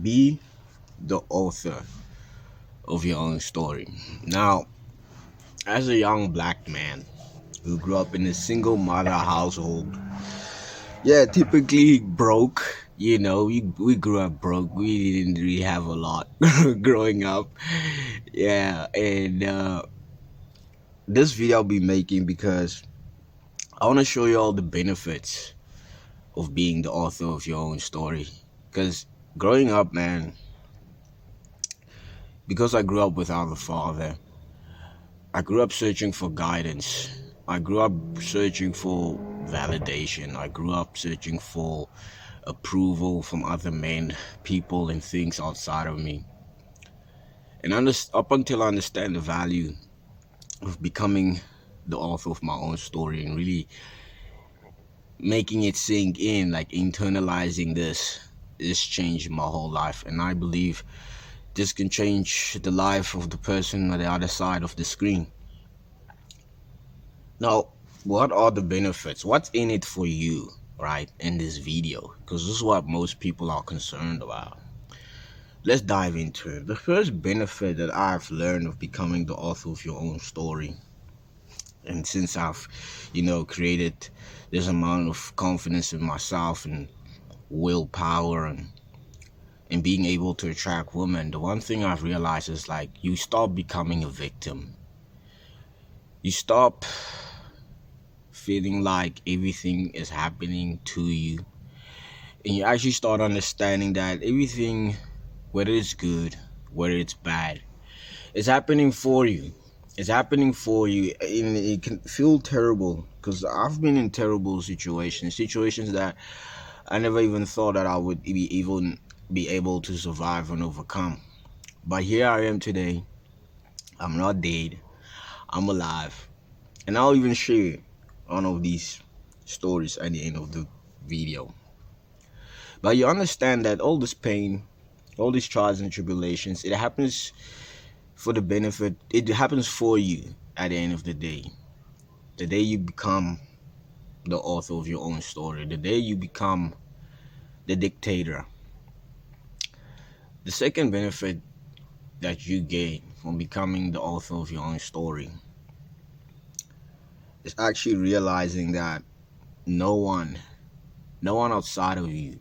Be the author of your own story. Now, as a young black man who grew up in a single mother household, yeah, typically broke. We grew up broke. We didn't really have a lot growing up. Yeah, and this video I'll be making because I want to show you all the benefits of being the author of your own story. Because growing up, man, because I grew up without a father, I grew up searching for guidance. I grew up searching for validation. I grew up searching for approval from other men, people, and things outside of me. And up until I understand the value of becoming the author of my own story and really making it sink in, like internalizing this changed my whole life. And I believe this can change the life of the person on the other side of the screen. Now, what are the benefits? What's in it for you, right, in this video? Because this is what most people are concerned about. Let's dive into it. The first benefit that I've learned of becoming the author of your own story, and since I've, created this amount of confidence in myself and willpower and being able to attract women, the one thing I've realized is like you stop becoming a victim. You stop feeling like everything is happening to you, and you actually start understanding that everything, whether it's good, whether it's bad, is happening for you. It's happening for you, and it can feel terrible because I've been in terrible situations that I never even thought that I would be able to survive and overcome. But here I am today. I'm not dead. I'm alive, and I'll even share one of these stories at the end of the video. But you understand that all this pain, all these trials and tribulations, it happens for the benefit. It happens for you at the end of the day. The day you become the author of your own story, the day you become the dictator. The second benefit that you gain from becoming the author of your own story is actually realizing that no one outside of you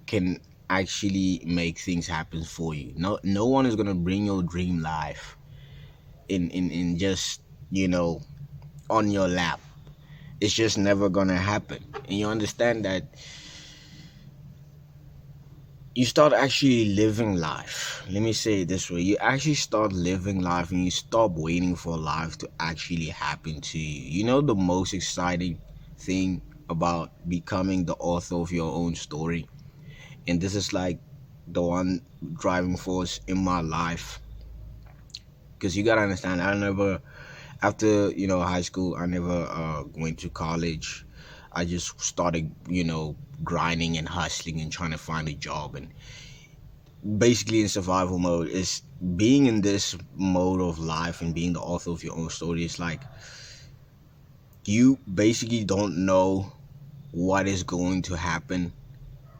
can actually make things happen for you. No one is gonna bring your dream life in just on your lap. It's just never gonna happen. And you understand that you start actually living life. Let me say it this way. You actually start living life and you stop waiting for life to actually happen to you. You know the most exciting thing about becoming the author of your own story? And this is like the one driving force in my life. Because you gotta understand, I never, after, high school, I never went to college. I just started, grinding and hustling and trying to find a job, and basically in survival mode. Is being in this mode of life and being the author of your own story. It's like you basically don't know what is going to happen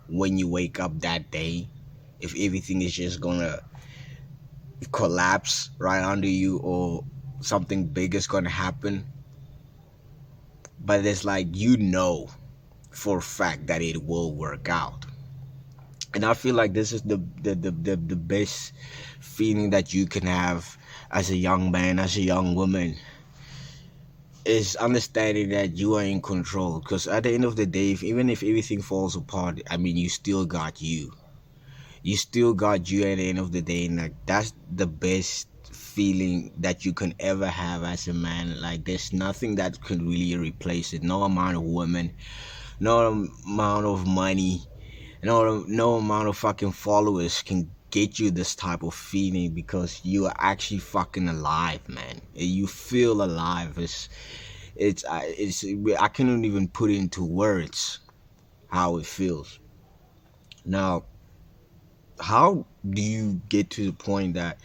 when you wake up that day, if everything is just gonna collapse right under you or something big is gonna happen. But it's like for a fact that it will work out. And I feel like this is the best feeling that you can have as a young man, as a young woman, is understanding that you are in control. Because at the end of the day, even if everything falls apart, I mean, you still got you. You still got you at the end of the day. And like, that's the best feeling that you can ever have as a man. Like, there's nothing that can really replace it. No amount of women, no amount of money, no amount of fucking followers can get you this type of feeling, because you are actually fucking alive, man. You feel alive. It's I cannot even put it into words how it feels. Now, how do you get to the point that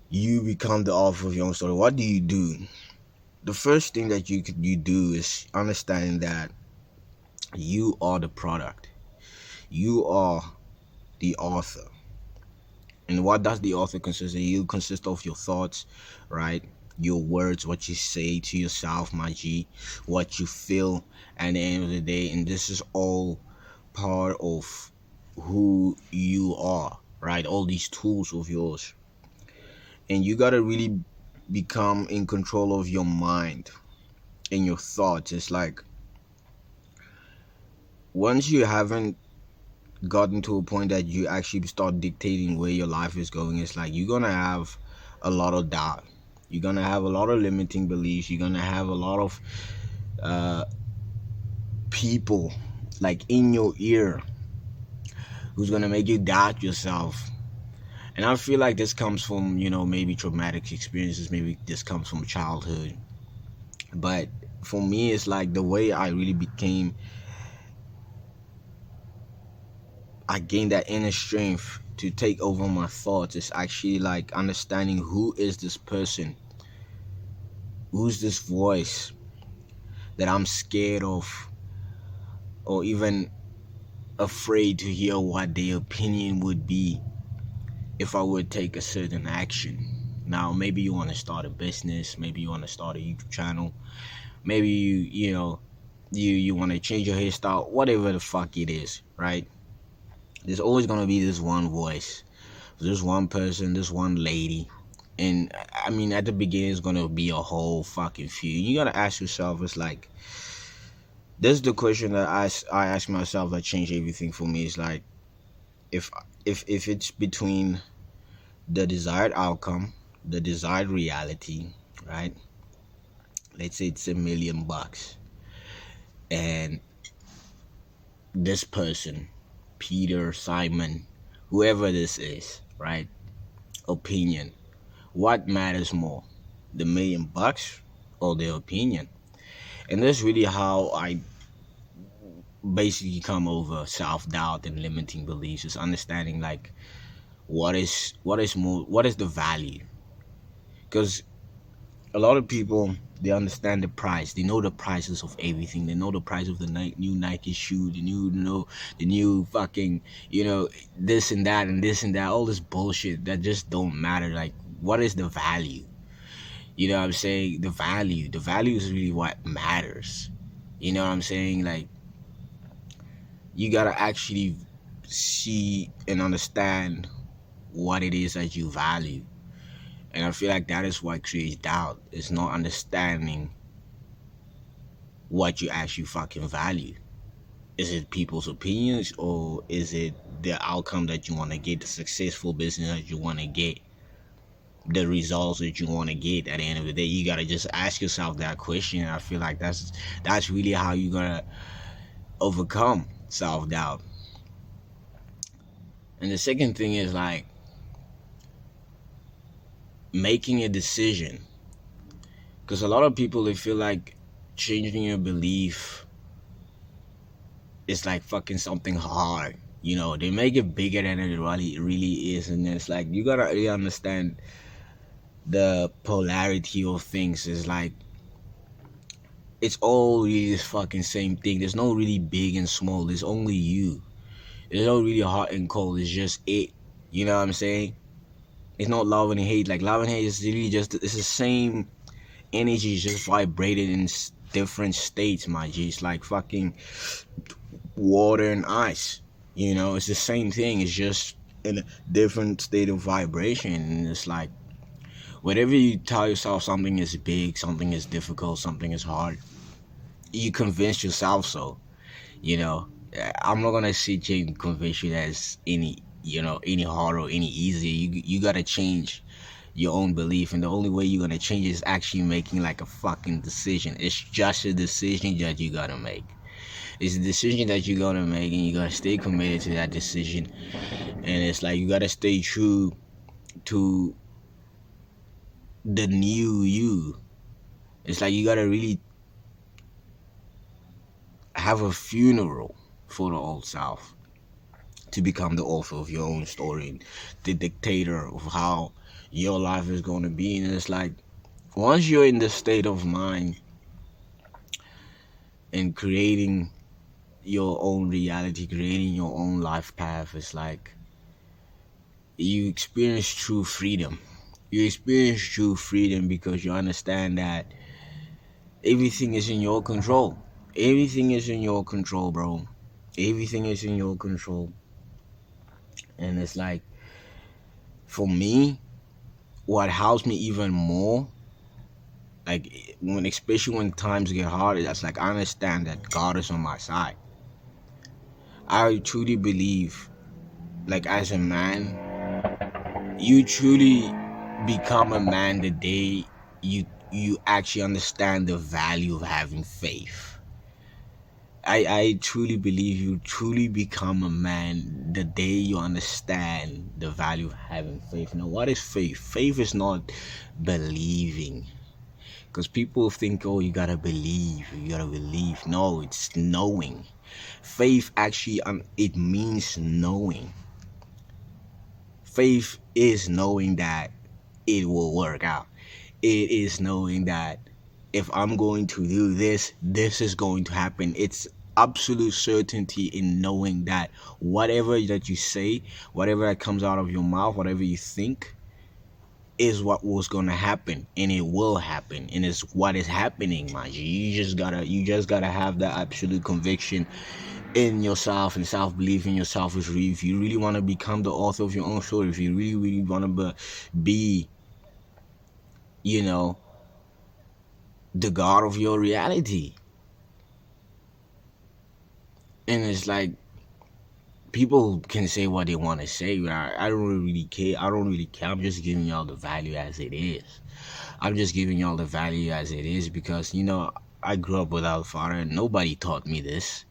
you become the author of your own story? What do you do? The first thing that you do is understanding that you are the product. You are the author. And what does the author consist of? You consist of your thoughts, right? Your words, what you say to yourself, my G, what you feel at the end of the day. And this is all part of who you are, right? All these tools of yours. And you gotta really become in control of your mind and your thoughts. It's like once you haven't gotten to a point that you actually start dictating where your life is going, it's like you're gonna have a lot of doubt. You're gonna have a lot of limiting beliefs. You're gonna have a lot of uh, people like in your ear who's gonna make you doubt yourself. And I feel like this comes from, maybe traumatic experiences. Maybe this comes from childhood. But for me, it's like the way I gained that inner strength to take over my thoughts is actually like understanding who is this person, who's this voice that I'm scared of, or even afraid to hear what their opinion would be if I would take a certain action. Now, maybe you want to start a business, maybe you want to start a YouTube channel, maybe you want to change your hairstyle, whatever the fuck it is, right? There's always gonna be this one voice, this one person, this one lady. And I mean, at the beginning, it's gonna be a whole fucking few. You gotta ask yourself, it's like, this is the question that I ask myself that changed everything for me. It's like, if if it's between the desired outcome, the desired reality, right? Let's say it's $1,000,000, and this person, Peter, Simon, whoever this is, right? Opinion. What matters more, the $1,000,000 or their opinion? And that's really how I basically come over self-doubt and limiting beliefs, is understanding like what is the value. Because a lot of people, they understand the price, they know the prices of everything, they know the price of the new Nike shoe, the new fucking, this and that and this and that, all this bullshit that just don't matter. Like, what is the value? You know what I'm saying? The value is really what matters. You know what I'm saying? Like, you gotta actually see and understand what it is that you value. And I feel like that is what creates doubt. It's not understanding what you actually fucking value. Is it people's opinions, or is it the outcome that you want to get, the successful business that you want to get, the results that you want to get? At the end of the day, you gotta just ask yourself that question. And I feel like that's really how you're gonna overcome self-doubt. And the second thing is like making a decision. Because a lot of people, they feel like changing your belief is like fucking something hard. They make it bigger than it really is. And it's like, you gotta really understand the polarity of things. Is like, it's all really this fucking same thing. There's no really big and small. There's only you. There's no really hot and cold. It's just it. You know what I'm saying? It's not love and hate. Like, love and hate is really just, it's the same energy, just vibrated in different states, my G. It's like fucking water and ice. It's the same thing. It's just in a different state of vibration. And it's like, whatever you tell yourself, something is big, something is difficult, something is hard, you convince yourself so. I'm not gonna sit here and convince you that it's any hard or any easier. You gotta change your own belief, and the only way you're gonna change is actually making like a fucking decision. It's just a decision that you gotta make. It's a decision that you're gonna make, and you gotta stay committed to that decision. And it's like, you gotta stay true to the new you. It's like, you gotta really have a funeral for the old self to become the author of your own story, the dictator of how your life is going to be. And it's like, once you're in this state of mind and creating your own reality, creating your own life path. It's like you experience true freedom. You experience true freedom because you understand that everything is in your control. Everything is in your control, bro. Everything is in your control. And it's like, for me, what helps me even more, like when, especially when times get hard, that's like I understand that God is on my side. I truly believe, like as a man, you truly become a man the day you actually understand the value of having faith. I truly believe you truly become a man the day you understand the value of having faith. Now, what is faith? Faith is not believing. Because people think, oh, you gotta believe, you gotta believe. No, it's knowing. Faith actually, it means knowing. Faith is knowing that it will work out. It is knowing that if I'm going to do this, this is going to happen. It's absolute certainty in knowing that whatever that you say, whatever that comes out of your mouth, whatever you think, is what was gonna happen, and it will happen, and it's what is happening, man. You just gotta have that absolute conviction in yourself, and self-belief in yourself is real. If you really want to become the author of your own story, if you really want to be, you know, the god of your reality. And it's like, people can say what they want to say, but I don't really care. I don't really care. I'm just giving y'all the value as it is. I'm just giving y'all the value as it is because, I grew up without a father, and nobody taught me this.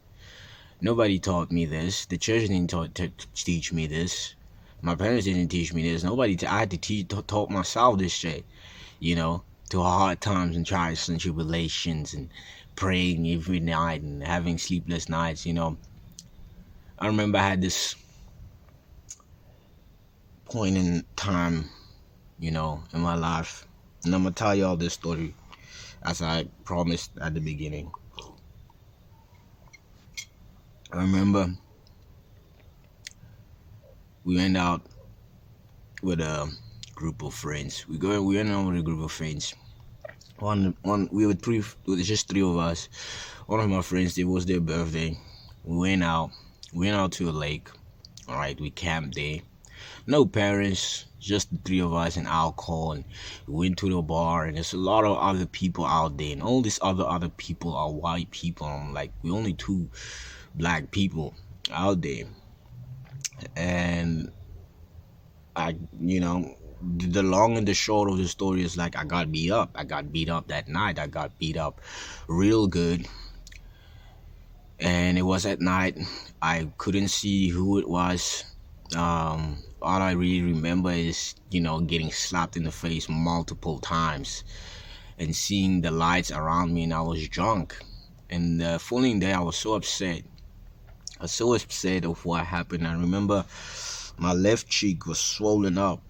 Nobody taught me this. The church didn't teach me this. My parents didn't teach me this. I had to taught myself this shit, through hard times and trials and tribulations, and praying every night and having sleepless nights. I remember I had this point in time, in my life, and I'm gonna tell y'all this story as I promised at the beginning. I remember we went out with a group of friends. We went out with a group of friends. We were three. It was just three of us. One of my friends, it was their birthday. We went out. We went out to a lake. All right, we camped there. No parents, just the three of us and alcohol. And we went to the bar, and there's a lot of other people out there, and all these other people are white people. I'm like, we only two black people out there, and the long and the short of the story is like I got beat up. I got beat up that night. I got beat up real good, and it was at night. I couldn't see who it was. All I really remember is getting slapped in the face multiple times and seeing the lights around me, and I was drunk. And the following day, I was so upset. I was so upset of what happened. I remember my left cheek was swollen up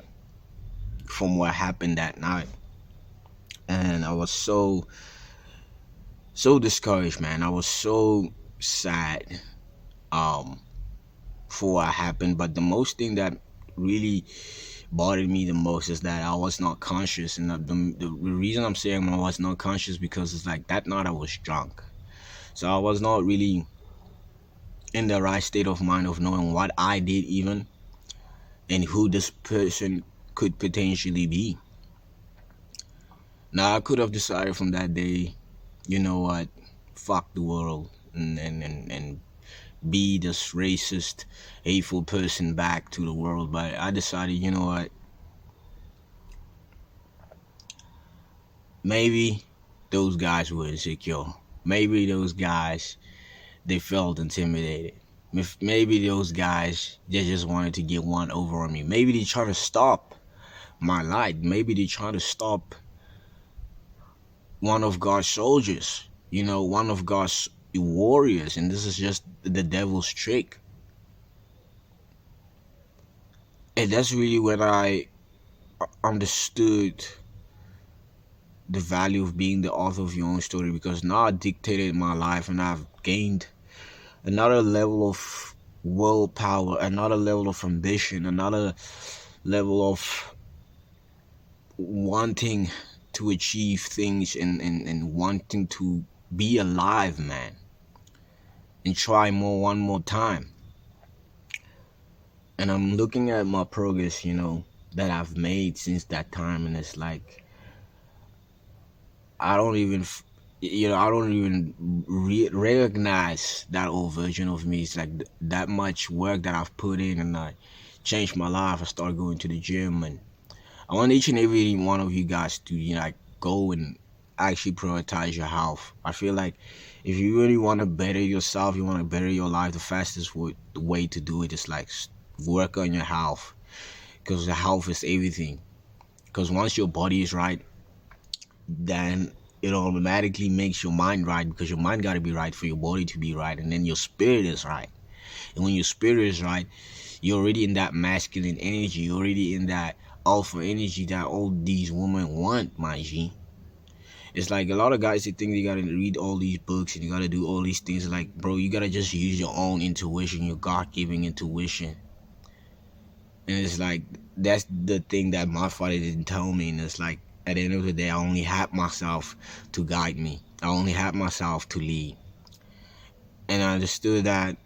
from what happened that night, and I was so discouraged, man. I was so sad for what happened. But the most thing that really bothered me the most is that I was not conscious, and the reason I'm saying I was not conscious because it's like that night I was drunk, so I was not really in the right state of mind of knowing what I did even, and who this person could potentially be. Now, I could have decided from that day, you know what, fuck the world, and be this racist, hateful person back to the world. But I decided, you know what, maybe those guys were insecure. Maybe those guys, they felt intimidated. Maybe those guys, they just wanted to get one over on me. Maybe they trying to stop my light. Maybe they trying to stop one of God's soldiers, one of God's warriors, and this is just the devil's trick. And that's really when I understood the value of being the author of your own story, because now I dictated my life, and I've gained another level of willpower, another level of ambition, another level of wanting to achieve things, and wanting to be alive, man, and try more one more time. And I'm looking at my progress, that I've made since that time, and it's like I don't even recognize that old version of me. It's like that much work that I've put in, and I changed my life. I started going to the gym, and I want each and every one of you guys to, like, go and actually prioritize your health. I feel like if you really want to better yourself, you want to better your life, the fastest way to do it is like work on your health, because the health is everything. Because once your body is right, then it automatically makes your mind right, because your mind got to be right for your body to be right, and then your spirit is right. And when your spirit is right, you're already in that masculine energy, you're already in that alpha energy that all these women want, my G. It's like a lot of guys, they think they gotta read all these books and you gotta do all these things. Like, bro, you gotta just use your own intuition, your God-given intuition. And it's like, that's the thing that my father didn't tell me. And it's like, at the end of the day, I only had myself to guide me, I only had myself to lead. And I understood that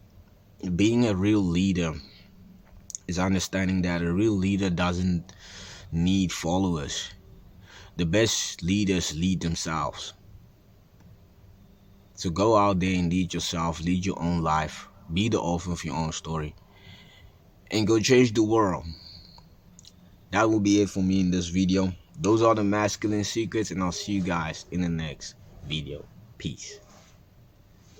being a real leader is understanding that a real leader doesn't need followers. The best leaders lead themselves. So go out there and lead yourself, lead your own life, be the author of your own story, and go change the world. That will be it for me in this video. Those are the masculine secrets, and I'll see you guys in the next video. Peace.